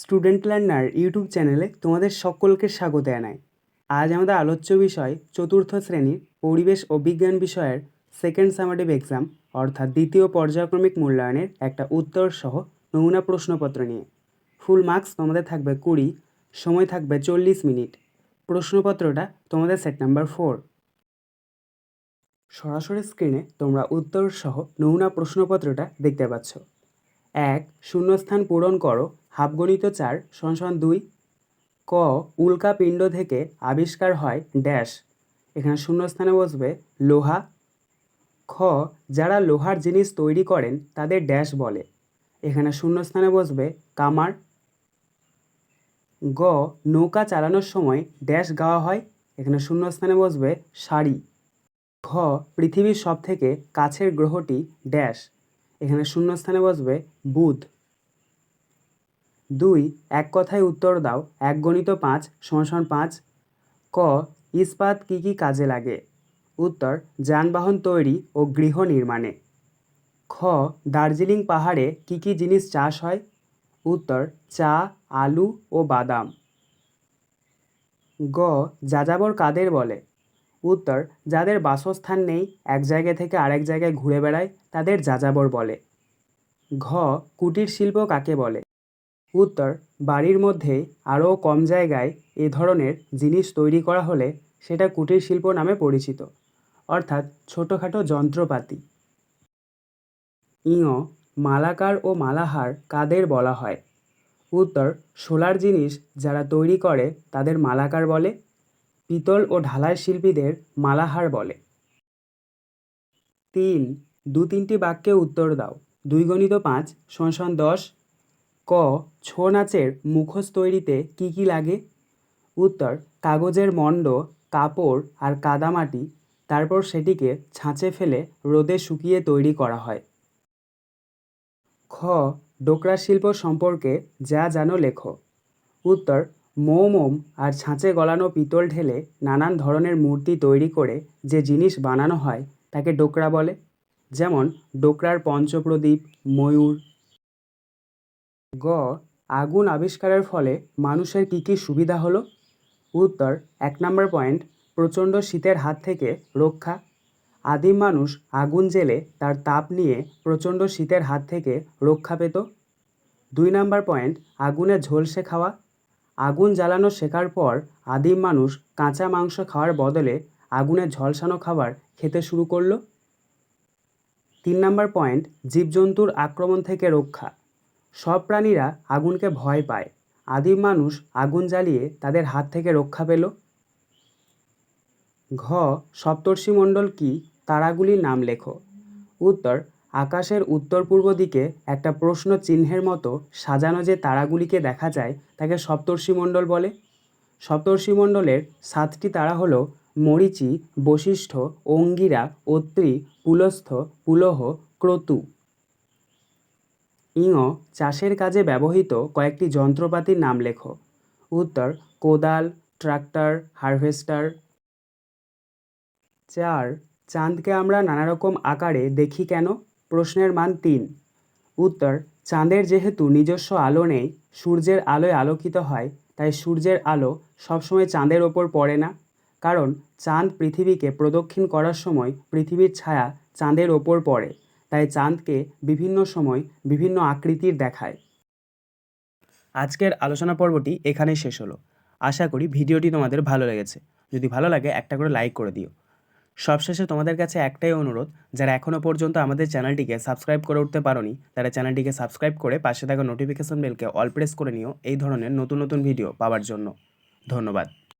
Student learner YouTube চ্যানেলে তোমাদের সকলকে স্বাগত জানাই। আজ আমাদের আলোচ্য বিষয় চতুর্থ শ্রেণীর পরিবেশ ও বিজ্ঞান বিষয়ের সেকেন্ড সামেটিভ এক্সাম অর্থাৎ দ্বিতীয় পর্যায়ক্রমিক মূল্যায়নের একটা উত্তর সহ নমুনা প্রশ্নপত্র নিয়ে। ফুল মার্কস তোমাদের থাকবে 20, সময় থাকবে 40 মিনিট। প্রশ্নপত্রটা তোমাদের সেট নাম্বার 4। সরাসরি স্ক্রিনে তোমরা উত্তর সহ নমুনা প্রশ্নপত্রটা দেখতে পাচ্ছ। 1. শূন্যস্থান পূরণ করো। হাফগণিত 4 = 2। ক. উল্কা পিণ্ড থেকে আবিষ্কার হয় ড্যাশ। এখানে শূন্যস্থানে বসবে লোহা। খ. যারা লোহার জিনিস তৈরি করেন তাদের ড্যাশ বলে। এখানে শূন্যস্থানে বসবে কামার। গ. নৌকা চালানোর সময় ড্যাশ গাওয়া হয়। এখানে শূন্যস্থানে বসবে সারি। ঘ. পৃথিবীর সবথেকে কাছের গ্রহটি ড্যাশ। এখানে শূন্যস্থানে বসবে বুধ। 2. এক কথায় উত্তর দাও। 1 × 5 = 5। ক. ইস্পাত কী কী কাজে লাগে? উত্তর: যানবাহন তৈরি ও গৃহ নির্মাণে। খ. দার্জিলিং পাহাড়ে কী কী জিনিস চাষ হয়? উত্তর: চা, আলু ও বাদাম। গ. যাযাবর কাদের বলে? উত্তর: যাদের বাসস্থান নেই, এক জায়গা থেকে আরেক জায়গায় ঘুরে বেড়ায় তাদের যাযাবর বলে। ঘ. কুটির শিল্প কাকে বলে? উত্তর: বাড়ির মধ্যে আরও কম জায়গায় এ ধরনের জিনিস তৈরি করা হলে সেটা কুটির শিল্প নামে পরিচিত, অর্থাৎ ছোটোখাটো যন্ত্রপাতি। ইঙ. মালাকার ও মালাহার কাদের বলা হয়? উত্তর: সোলার জিনিস যারা তৈরি করে তাদের মালাকার বলে। পিতল ও ঢালাই শিল্পীদের মালাহার বলে। 3. 2-3টি বাক্যে উত্তর দাও। 2 × 5 = 10। ক. ছৌ নাচের মুখোশ তৈরিতে কী কী লাগে? উত্তর: কাগজের মণ্ড, কাপড় আর কাদামাটি, তারপর সেটিকে ছাঁচে ফেলে রোদে শুকিয়ে তৈরি করা হয়। খ. ডোকরা শিল্প সম্পর্কে যা জানো লেখো। উত্তর: মোম আর ছাঁচে গলানো পিতল ঢেলে নানান ধরনের মূর্তি তৈরি করে যে জিনিস বানানো হয় তাকে ডোকরা বলে, যেমন ডোকরার পঞ্চপ্রদীপ, ময়ূর। গ. আগুন আবিষ্কারের ফলে মানুষের কী কী সুবিধা হলো? উত্তর: 1 নম্বর পয়েন্ট, প্রচণ্ড শীতের হাত থেকে রক্ষা। আদিম মানুষ আগুন জ্বেলে তার তাপ নিয়ে প্রচণ্ড শীতের হাত থেকে রক্ষা পেত। 2 নম্বর পয়েন্ট, আগুনে ঝলসে খাওয়া। আগুন জ্বালানো শেখার পর আদিম মানুষ কাঁচা মাংস খাওয়ার বদলে আগুনে ঝলসানো খাবার খেতে শুরু করলো। 3 নম্বর পয়েন্ট, জীবজন্তুর আক্রমণ থেকে রক্ষা। সব প্রাণীরা আগুনকে ভয় পায়। আদিম মানুষ আগুন জ্বালিয়ে তাদের হাত থেকে রক্ষা পেল। ঘ. সপ্তর্ষিমণ্ডল কি? তারাগুলির নাম লেখো। উত্তর: আকাশের উত্তর পূর্ব দিকে একটা প্রশ্ন চিহ্নের মতো সাজানো যে তারাগুলিকে দেখা যায় তাকে সপ্তর্ষিমণ্ডল বলে। সপ্তর্ষিমণ্ডলের 7টি তারা হলো মরীচি, বশিষ্ঠ, অঙ্গিরা, অত্রি, পুলস্থ, পুলহ, ক্রতু। ইঙ. চাষের কাজে ব্যবহৃত কয়েকটি যন্ত্রপাতির নাম লেখো। উত্তর: কোদাল, ট্রাক্টর, হারভেস্টার। 4. চাঁদকে আমরা নানারকম আকারে দেখি কেন? প্রশ্নের মান 3। উত্তর: চাঁদের যেহেতু নিজস্ব আলো নেই, সূর্যের আলোয় আলোকিত হয়, তাই সূর্যের আলো সবসময় চাঁদের ওপর পড়ে না, কারণ চাঁদ পৃথিবীকে প্রদক্ষিণ করার সময় পৃথিবীর ছায়া চাঁদের ওপর পড়ে, তাই চাঁদকে বিভিন্ন সময় বিভিন্ন আকৃতির দেখায়। আজকের আলোচনা পর্বটি এখানেই শেষ হলো। আশা করি ভিডিওটি তোমাদের ভালো লেগেছে। যদি ভালো লাগে একটা করে লাইক করে দিও। সবশেষে তোমাদের কাছে একটাই অনুরোধ, যারা এখনও পর্যন্ত আমাদের চ্যানেলটিকে সাবস্ক্রাইব করে উঠতে পারোনি তারা চ্যানেলটিকে সাবস্ক্রাইব করে পাশে থাকা নোটিফিকেশন বেলকে অল প্রেস করে নিও এই ধরনের নতুন নতুন ভিডিও পাওয়ার জন্য। ধন্যবাদ।